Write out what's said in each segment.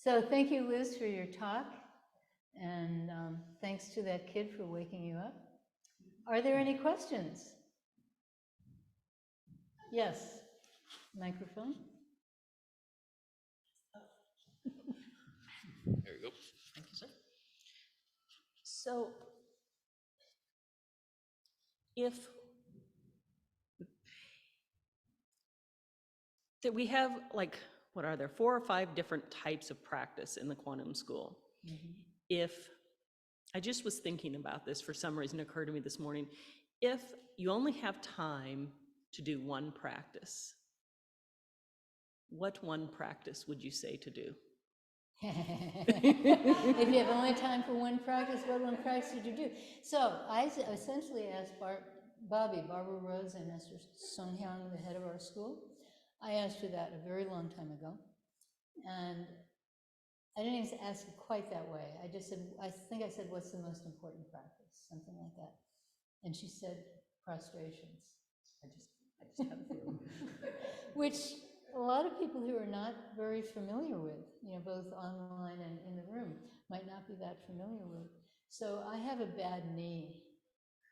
So thank you, Liz, for your talk, and thanks to that kid for waking you up. Are there any questions? Yes, microphone. There you go. Thank you, sir. So, if that we have like, what are there, 4 or 5 different types of practice in the quantum school. If, I just was thinking about this, for some reason it occurred to me this morning, if you only have time to do one practice, what one practice would you say to do? If you have only time for one practice, what one practice did you do? So I essentially asked Barbara Rose and Master Sung Hyang, the head of our school. I asked her that a very long time ago, and I didn't even ask it quite that way. I just said, I think I said, what's the most important practice? Something like that. And she said, prostrations. I just have a feeling. Which a lot of people who are not very familiar with, both online and in the room, might not be that familiar with. So I have a bad knee.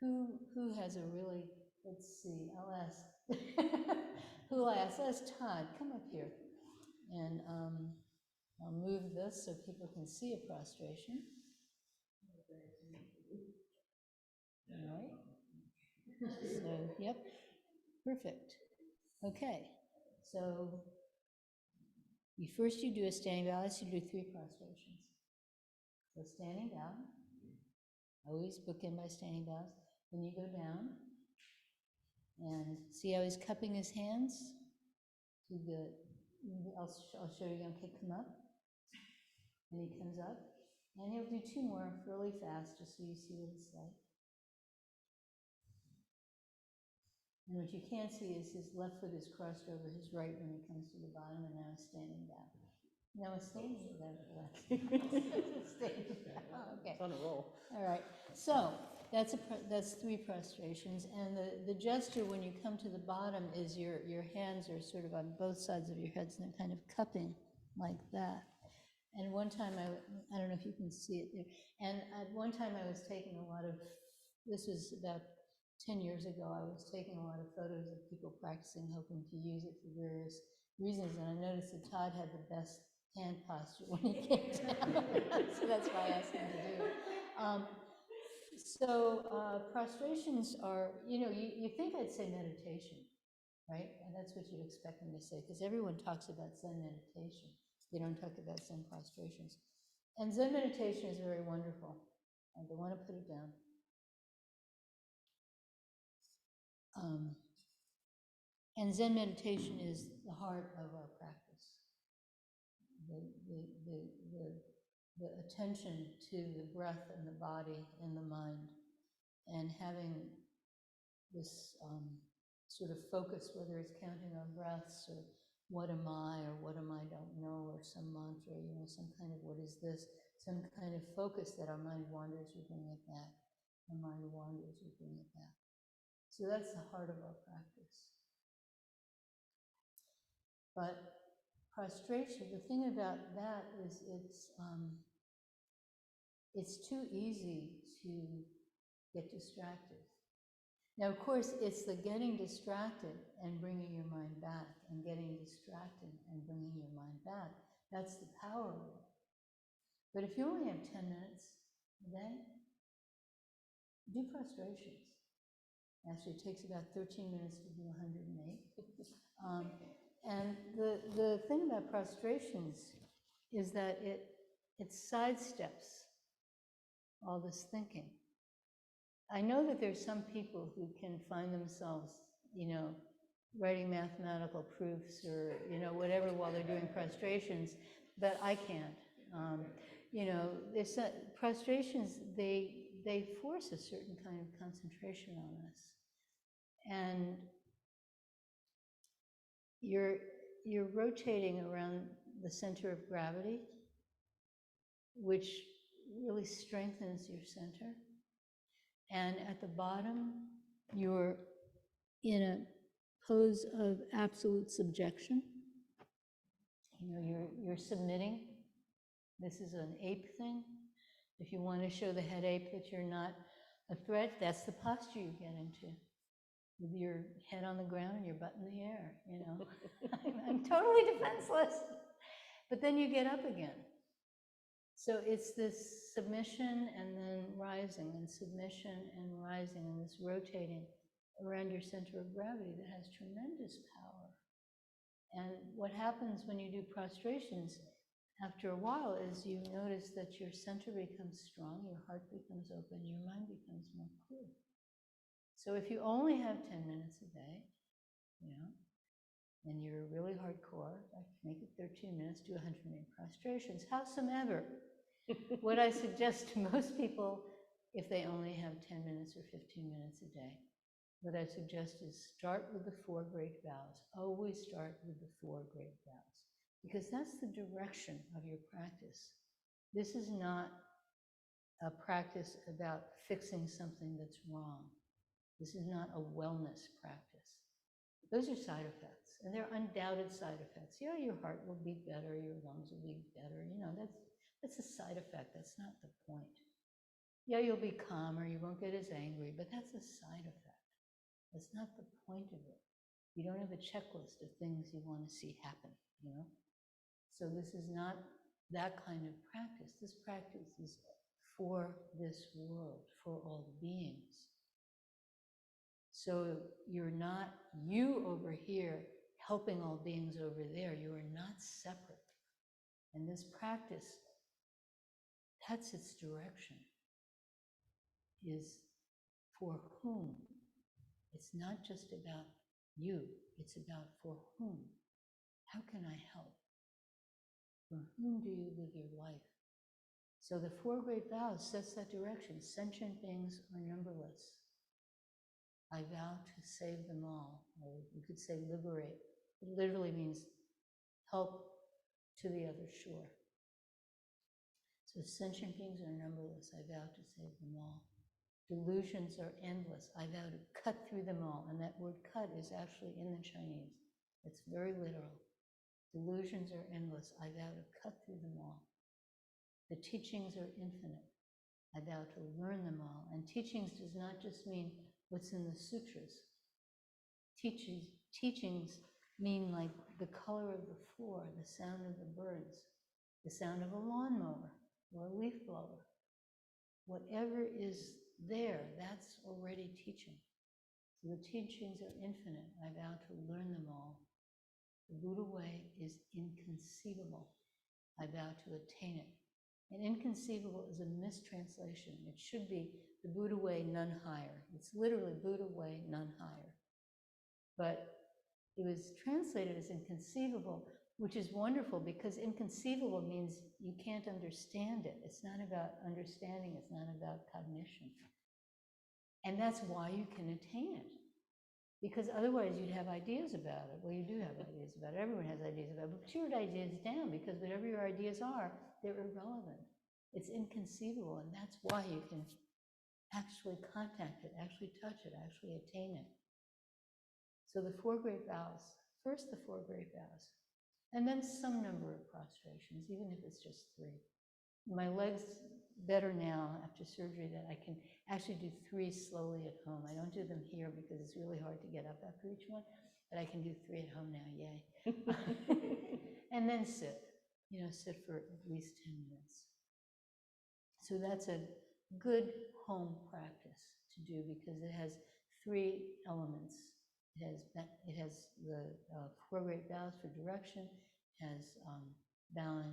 Who has a really, let's see, I'll ask, who will I ask? Let's Todd, come up here. And I'll move this so people can see a prostration. All right. So, yep, perfect. Okay, so first you do a standing bow. You do 3 prostrations. So standing bow, always bookend by standing bows. Then you go down, and see how he's cupping his hands to the. I'll show you. Okay, come up, and he comes up, and he'll do 2 more really fast, just so you see what it's like. And what you can't see is his left foot is crossed over his right when he comes to the bottom, and now he's standing down. No, it's standing down. Standing down. Okay. It's on a roll. All right. So that's 3 prostrations, and the gesture when you come to the bottom is your hands are sort of on both sides of your heads, and they're kind of cupping like that. And one time I don't know if you can see it there. And at one time I was taking a lot of. This was about 10 years ago. I was taking a lot of photos of people practicing, hoping to use it for various reasons, and I noticed that Todd had the best hand posture when he came down. So that's why I asked him to do it. Prostrations are, you think I'd say meditation, right? And that's what you'd expect me to say, because everyone talks about Zen meditation. They don't talk about Zen prostrations. And Zen meditation is very wonderful. I don't want to put it down. And Zen meditation is the heart of our practice. The attention to the breath and the body and the mind, and having this sort of focus, whether it's counting our breaths or what am I don't know, or some mantra, some kind of what is this, some kind of focus that our mind wanders, we bring it back. Our mind wanders, we bring it back. So that's the heart of our practice. But prostration, the thing about that is it's too easy to get distracted. Now, of course, it's the getting distracted and bringing your mind back, and getting distracted and bringing your mind back. That's the power of it. But if you only have 10 minutes a day, do prostrations. Actually, it takes about 13 minutes to do 108. And the thing about prostrations is that it sidesteps all this thinking. I know that there's some people who can find themselves, writing mathematical proofs or, whatever while they're doing prostrations, but I can't. Prostrations, they force a certain kind of concentration on us. And you're rotating around the center of gravity, which really strengthens your center. And at the bottom, you're in a pose of absolute subjection. You're submitting This is an ape thing. If you want to show the head ape that you're not a threat, that's the posture you get into. With your head on the ground and your butt in the air, you know. I'm totally defenseless. But then you get up again. So it's this submission and then rising, and submission and rising, and this rotating around your center of gravity that has tremendous power. And what happens when you do prostrations after a while is you notice that your center becomes strong, your heart becomes open, your mind becomes more clear. So if you only have 10 minutes a day, you know, and you're really hardcore, like make it 13 minutes, do 108 prostrations, howsoever. What I suggest to most people, if they only have 10 minutes or 15 minutes a day, what I suggest is start with the 4 great vows. Always start with the 4 great vows, because that's the direction of your practice. This is not a practice about fixing something that's wrong. This is not a wellness practice. Those are side effects, and they're undoubted side effects. Yeah, your heart will beat better, your lungs will beat better, you know, that's a side effect, that's not the point. Yeah, you'll be calmer, you won't get as angry, but that's a side effect. That's not the point of it. You don't have a checklist of things you want to see happen, you know? So this is not that kind of practice. This practice is for this world, for all beings. So you're not you over here helping all beings over there. You are not separate. And this practice, that's its direction, is for whom. It's not just about you, it's about for whom. How can I help? For whom do you live your life? So the 4 great vows sets that direction. Sentient beings are numberless. I vow to save them all, or you could say liberate. It literally means help to the other shore. So sentient beings are numberless. I vow to save them all. Delusions are endless. I vow to cut through them all. And that word cut is actually in the Chinese. It's very literal. Delusions are endless. I vow to cut through them all. The teachings are infinite. I vow to learn them all. And teachings does not just mean what's in the sutras. Teachings mean like the color of the floor, the sound of the birds, the sound of a lawnmower or a leaf blower. Whatever is there, that's already teaching. So the teachings are infinite. I vow to learn them all. The Buddha way is inconceivable. I vow to attain it. And inconceivable is a mistranslation. It should be the Buddha way, none higher. It's literally Buddha way, none higher. But it was translated as inconceivable, which is wonderful because inconceivable means you can't understand it. It's not about understanding, it's not about cognition. And that's why you can attain it. Because otherwise you'd have ideas about it. Well, you do have ideas about it. Everyone has ideas about it. But put your ideas down, because whatever your ideas are, they're irrelevant. It's inconceivable, and that's why you can actually contact it, actually touch it, actually attain it. So the 4 great vows. First the 4 great vows. And then some number of prostrations, even if it's just 3. My leg's better now after surgery that I can actually do 3 slowly at home. I don't do them here because it's really hard to get up after each one, but I can do 3 at home now, yay. And then sit, you know, sit for at least 10 minutes. So that's a good home practice to do because it has 3 elements. It has the 4 great vows for direction, it has bowing,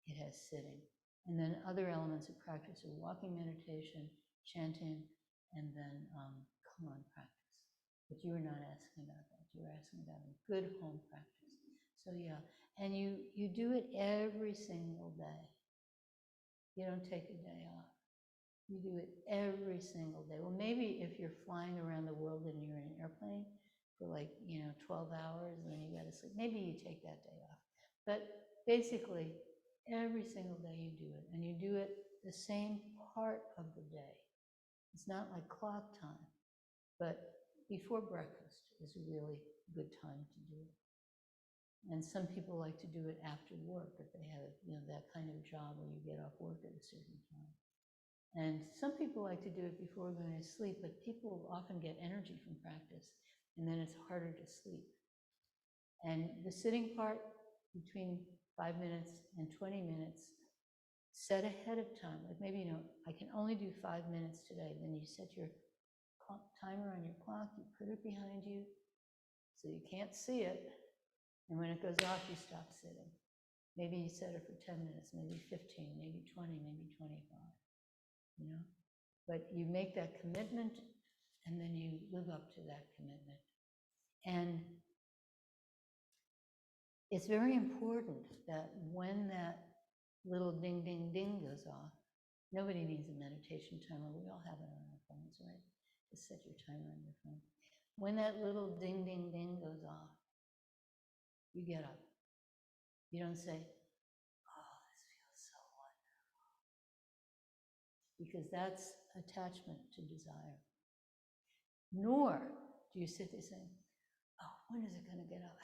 it has sitting. And then other elements of practice are walking meditation, chanting, and then koan practice. But you were not asking about that. You were asking about a good home practice. So yeah, and you do it every single day. You don't take a day off. You do it every single day. Well, maybe if you're flying around the world and you're in an airplane for like, 12 hours and then you gotta sleep, maybe you take that day off. But basically, every single day you do it, and you do it the same part of the day. It's not like clock time, but before breakfast is a really good time to do it. And some people like to do it after work if they have, that kind of job where you get off work at a certain time. And some people like to do it before going to sleep, but people often get energy from practice, and then it's harder to sleep. And the sitting part between 5 minutes and 20 minutes, set ahead of time. Like maybe, I can only do 5 minutes today. Then you set your timer on your clock, you put it behind you so you can't see it. And when it goes off, you stop sitting. Maybe you set it for 10 minutes, maybe 15, maybe 20, maybe 25, But you make that commitment, and then you live up to that commitment. And it's very important that when that little ding, ding, ding goes off, nobody needs a meditation timer. We all have it on our phones, right? Just set your timer on your phone. When that little ding, ding, ding goes off, you get up. You don't say, oh, this feels so wonderful. Because that's attachment to desire. Nor do you sit there saying, oh, when is it going to get up?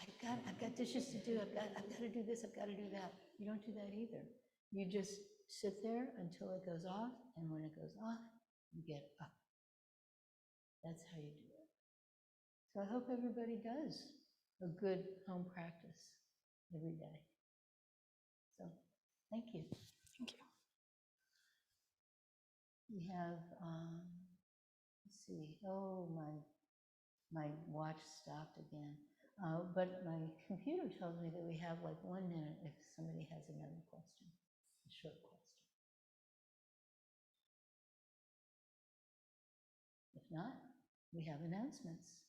I've got dishes to do. I've got to do this. I've got to do that. You don't do that either. You just sit there until it goes off, and when it goes off, you get up. That's how you do it. So I hope everybody does a good home practice every day. So, thank you. Thank you. We have, let's see, oh, my watch stopped again. But my computer tells me that we have like 1 minute if somebody has another question, a short question. If not, we have announcements.